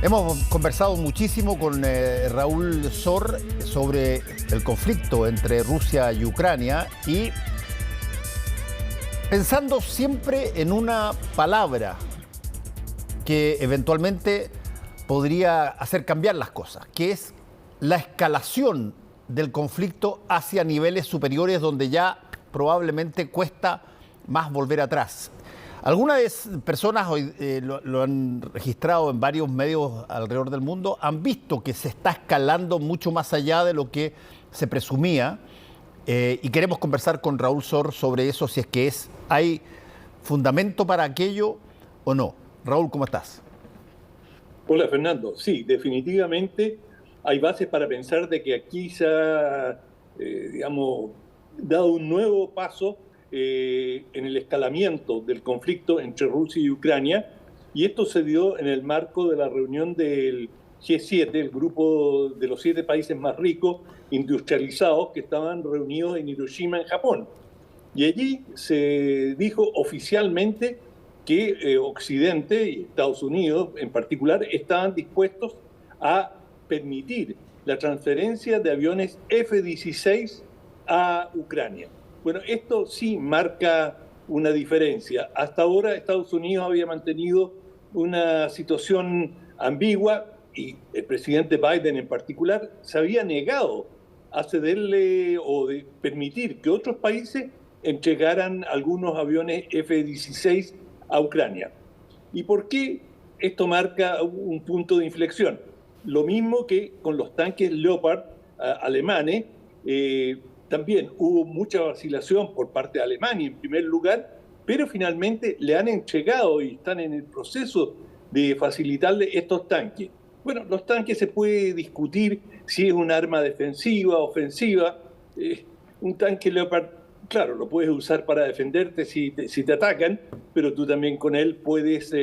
Hemos conversado muchísimo con Raúl Sor sobre el conflicto entre Rusia y Ucrania y pensando siempre en una palabra que eventualmente podría hacer cambiar las cosas, que es la escalación del conflicto hacia niveles superiores donde ya probablemente cuesta más volver atrás. Algunas personas hoy lo han registrado en varios medios alrededor del mundo, han visto que se está escalando mucho más allá de lo que se presumía y queremos conversar con Raúl Sor sobre eso, si es que hay fundamento para aquello o no. Raúl, ¿cómo estás? Hola Fernando, sí, definitivamente hay bases para pensar de que aquí se ha, digamos, dado un nuevo paso en el escalamiento del conflicto entre Rusia y Ucrania, y esto se dio en el marco de la reunión del G7, el grupo de los 7 países más ricos industrializados que estaban reunidos en Hiroshima, en Japón. Y allí se dijo oficialmente que Occidente y Estados Unidos en particular estaban dispuestos a permitir la transferencia de aviones F-16 a Ucrania. Bueno, esto sí marca una diferencia. Hasta ahora Estados Unidos había mantenido una situación ambigua y el presidente Biden en particular se había negado a cederle o de permitir que otros países entregaran algunos aviones F-16 a Ucrania. ¿Y por qué esto marca un punto de inflexión? Lo mismo que con los tanques Leopard alemanes, también hubo mucha vacilación por parte de Alemania en primer lugar, pero finalmente le han entregado y están en el proceso de facilitarle estos tanques. Bueno, los tanques se puede discutir si es un arma defensiva, ofensiva. Un tanque Leopard, claro, lo puedes usar para defenderte si te atacan, pero tú también con él puedes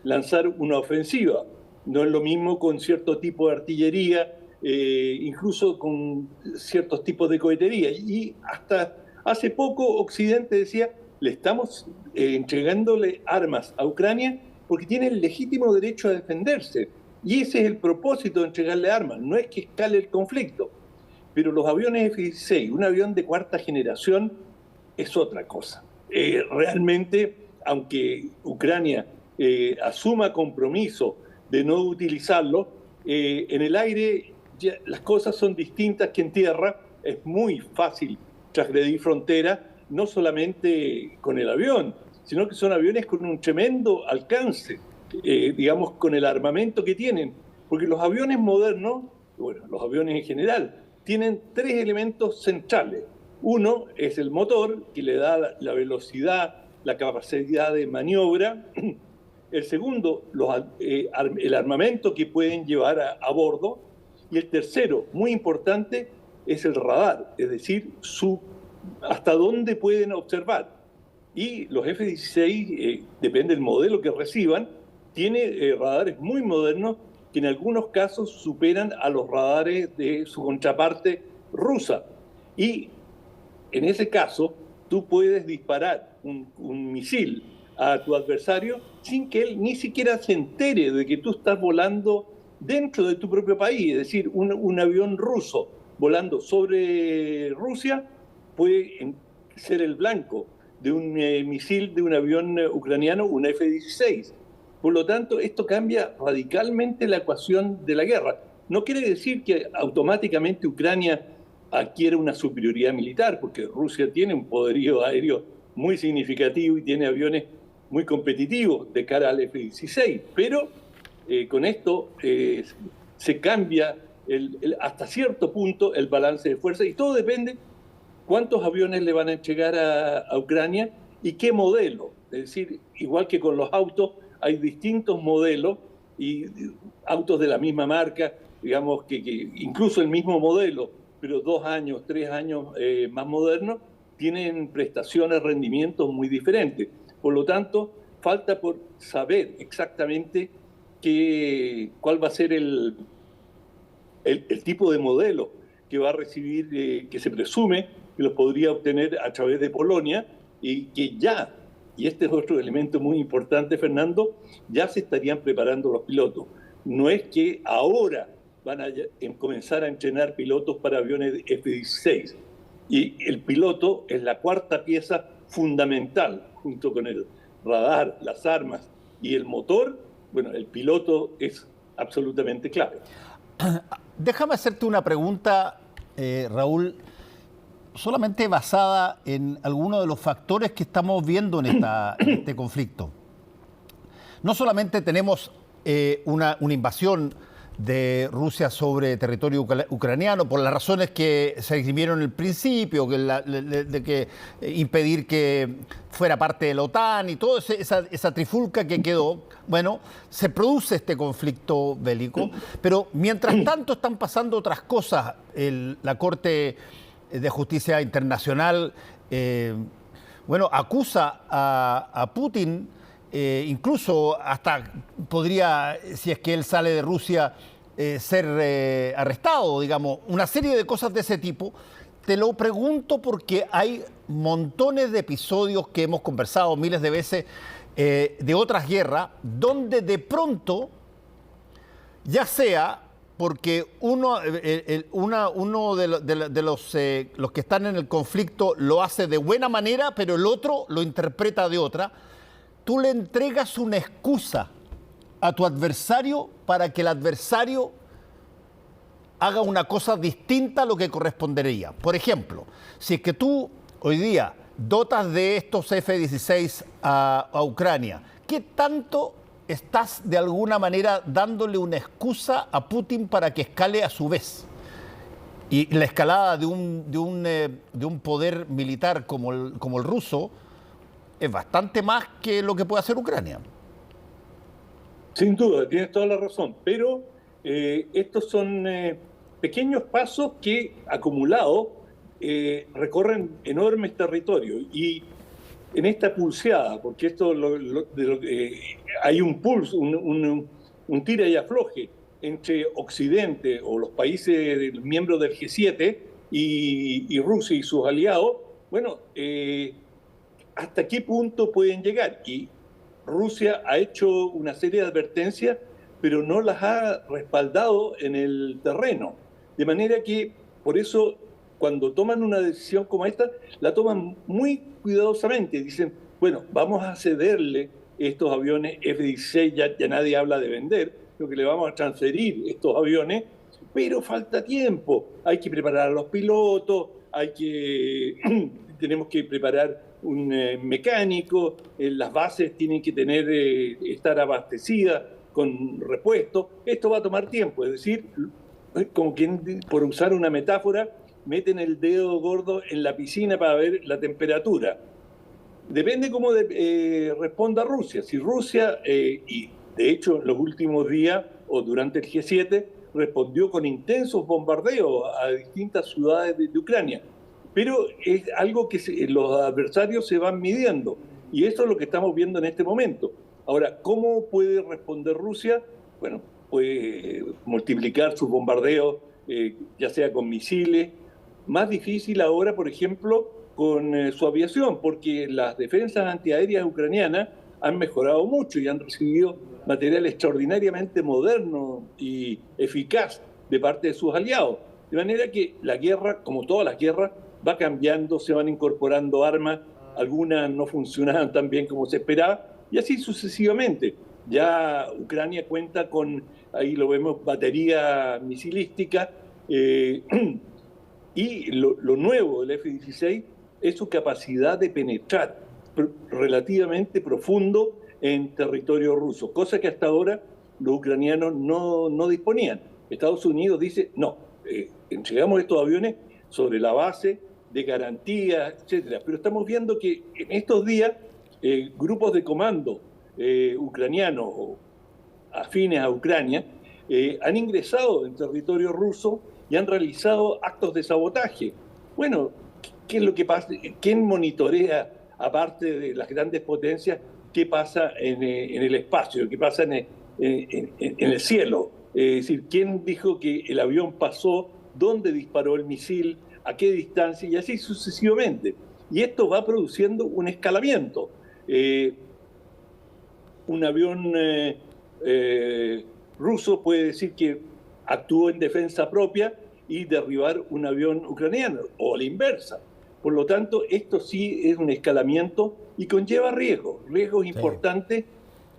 lanzar una ofensiva. No es lo mismo con cierto tipo de artillería, incluso con ciertos tipos de cohetería. Y hasta hace poco Occidente decía, le estamos entregándole armas a Ucrania porque tiene el legítimo derecho a defenderse. Y ese es el propósito de entregarle armas, no es que escale el conflicto. Pero los aviones F-16, un avión de cuarta generación, es otra cosa. Realmente, aunque Ucrania asuma compromiso de no utilizarlo, en el aire ya las cosas son distintas que en tierra. Es muy fácil transgredir fronteras, no solamente con el avión, sino que son aviones con un tremendo alcance, digamos, con el armamento que tienen. Porque los aviones modernos, bueno, los aviones en general, tienen 3 elementos centrales. Uno es el motor, que le da la velocidad, la capacidad de maniobra. El segundo, el armamento que pueden llevar a bordo. Y el tercero, muy importante, es el radar, es decir, hasta dónde pueden observar. Y los F-16, depende del modelo que reciban, tiene radares muy modernos que en algunos casos superan a los radares de su contraparte rusa. Y en ese caso, tú puedes disparar un misil a tu adversario sin que él ni siquiera se entere de que tú estás volando dentro de tu propio país. Es decir, un avión ruso volando sobre Rusia puede ser el blanco de un misil de un avión ucraniano, un F-16. Por lo tanto, esto cambia radicalmente la ecuación de la guerra. No quiere decir que automáticamente Ucrania adquiere una superioridad militar, porque Rusia tiene un poderío aéreo muy significativo y tiene aviones muy competitivos de cara al F-16, pero con esto se cambia hasta cierto punto el balance de fuerza y todo depende cuántos aviones le van a entregar a Ucrania y qué modelo. Es decir, igual que con los autos, hay distintos modelos y autos de la misma marca, digamos que incluso el mismo modelo, pero 2 años, 3 años más modernos, tienen prestaciones, rendimientos muy diferentes. Por lo tanto, falta por saber exactamente cuál va a ser el tipo de modelo que va a recibir, que se presume que los podría obtener a través de Polonia y que ya, y este es otro elemento muy importante, Fernando, ya se estarían preparando los pilotos. No es que ahora van a comenzar a entrenar pilotos para aviones F-16. Y el piloto es la cuarta pieza fundamental, junto con el radar, las armas y el motor. Bueno, el piloto es absolutamente clave. Déjame hacerte una pregunta, Raúl, solamente basada en algunos de los factores que estamos viendo en este conflicto. No solamente tenemos una invasión de Rusia sobre territorio ucraniano, por las razones que se esgrimieron en el principio, de que impedir que fuera parte de la OTAN y toda esa trifulca que quedó. Bueno, se produce este conflicto bélico, pero mientras tanto están pasando otras cosas. La Corte de Justicia Internacional acusa a Putin. Incluso hasta podría, si es que él sale de Rusia, ser arrestado, digamos, una serie de cosas de ese tipo. Te lo pregunto porque hay montones de episodios que hemos conversado miles de veces de otras guerras, donde de pronto, ya sea porque uno de los que están en el conflicto lo hace de buena manera, pero el otro lo interpreta de otra, tú le entregas una excusa a tu adversario para que el adversario haga una cosa distinta a lo que correspondería. Por ejemplo, si es que tú hoy día dotas de estos F-16 a Ucrania, ¿qué tanto estás de alguna manera dándole una excusa a Putin para que escale a su vez? Y la escalada de un poder militar como el ruso es bastante más que lo que puede hacer Ucrania. Sin duda, tienes toda la razón, pero estos son pequeños pasos que, acumulados, recorren enormes territorios. Y en esta pulseada, porque esto hay un pulso, un tira y afloje entre Occidente o los países miembros del G7 y Rusia y sus aliados, bueno, ¿hasta qué punto pueden llegar? Y Rusia ha hecho una serie de advertencias, pero no las ha respaldado en el terreno. De manera que, por eso, cuando toman una decisión como esta, la toman muy cuidadosamente. Dicen, bueno, vamos a cederle estos aviones F-16, ya nadie habla de vender, lo que le vamos a transferir estos aviones, pero falta tiempo. Hay que preparar a los pilotos, tenemos que preparar un mecánico, las bases tienen que estar abastecidas con repuestos. Esto va a tomar tiempo, es decir, como quien, por usar una metáfora, meten el dedo gordo en la piscina para ver la temperatura. Depende cómo responda Rusia. Si Rusia, y de hecho en los últimos días o durante el G7, respondió con intensos bombardeos a distintas ciudades de Ucrania. Pero es algo que los adversarios se van midiendo. Y eso es lo que estamos viendo en este momento. Ahora, ¿cómo puede responder Rusia? Bueno, puede multiplicar sus bombardeos, ya sea con misiles. Más difícil ahora, por ejemplo, con su aviación, porque las defensas antiaéreas ucranianas han mejorado mucho y han recibido material extraordinariamente moderno y eficaz de parte de sus aliados. De manera que la guerra, como todas las guerras, va cambiando, se van incorporando armas, algunas no funcionaban tan bien como se esperaba, y así sucesivamente. Ya Ucrania cuenta con, ahí lo vemos, batería misilística, y lo nuevo del F-16 es su capacidad de penetrar relativamente profundo en territorio ruso, cosa que hasta ahora los ucranianos no disponían. Estados Unidos dice, no, entregamos estos aviones sobre la base de garantía, etcétera. Pero estamos viendo que en estos días grupos de comando ucranianos o afines a Ucrania han ingresado en territorio ruso y han realizado actos de sabotaje. Bueno, ¿qué es lo que pasa? ¿Quién monitorea, aparte de las grandes potencias, qué pasa en el espacio, qué pasa en el cielo? Es decir, ¿quién dijo que el avión pasó? ¿Dónde disparó el misil? ¿A qué distancia? Y así sucesivamente. Y esto va produciendo un escalamiento. Un avión ruso puede decir que actuó en defensa propia y derribar un avión ucraniano, o a la inversa. Por lo tanto, esto sí es un escalamiento y conlleva riesgos importantes,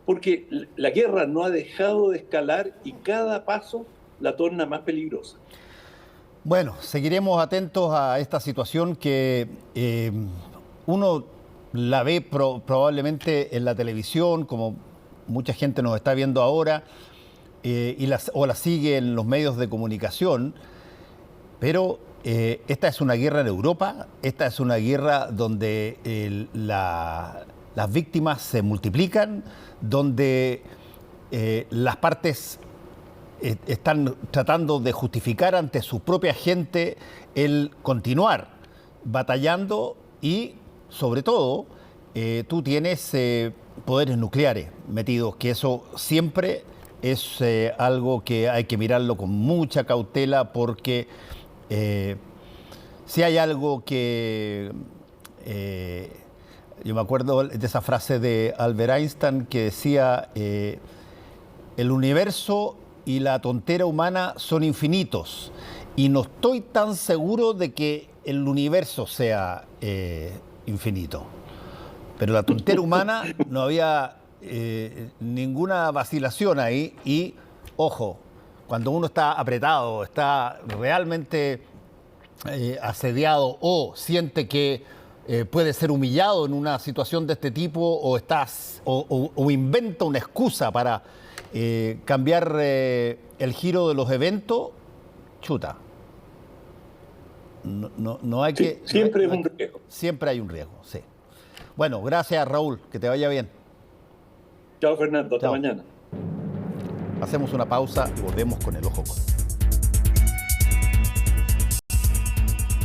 porque la guerra no ha dejado de escalar y cada paso la torna más peligrosa. Bueno, seguiremos atentos a esta situación que uno la ve probablemente en la televisión, como mucha gente nos está viendo ahora, o la sigue en los medios de comunicación, pero esta es una guerra en Europa, esta es una guerra donde las víctimas se multiplican, donde las partes están tratando de justificar ante su propia gente el continuar batallando y, sobre todo, tú tienes poderes nucleares metidos, que eso siempre es algo que hay que mirarlo con mucha cautela, porque si hay algo que... yo me acuerdo de esa frase de Albert Einstein que decía, el universo y la tontera humana son infinitos, y no estoy tan seguro de que el universo sea infinito. Pero la tontera humana no había ninguna vacilación ahí, y ojo, cuando uno está apretado, está realmente asediado o siente que puede ser humillado en una situación de este tipo, o inventa una excusa para cambiar el giro de los eventos, chuta. No hay que... Siempre es un riesgo. Siempre hay un riesgo, sí. Bueno, gracias, Raúl, que te vaya bien. Chao, Fernando, hasta mañana. Hacemos una pausa y volvemos con el Ojo con.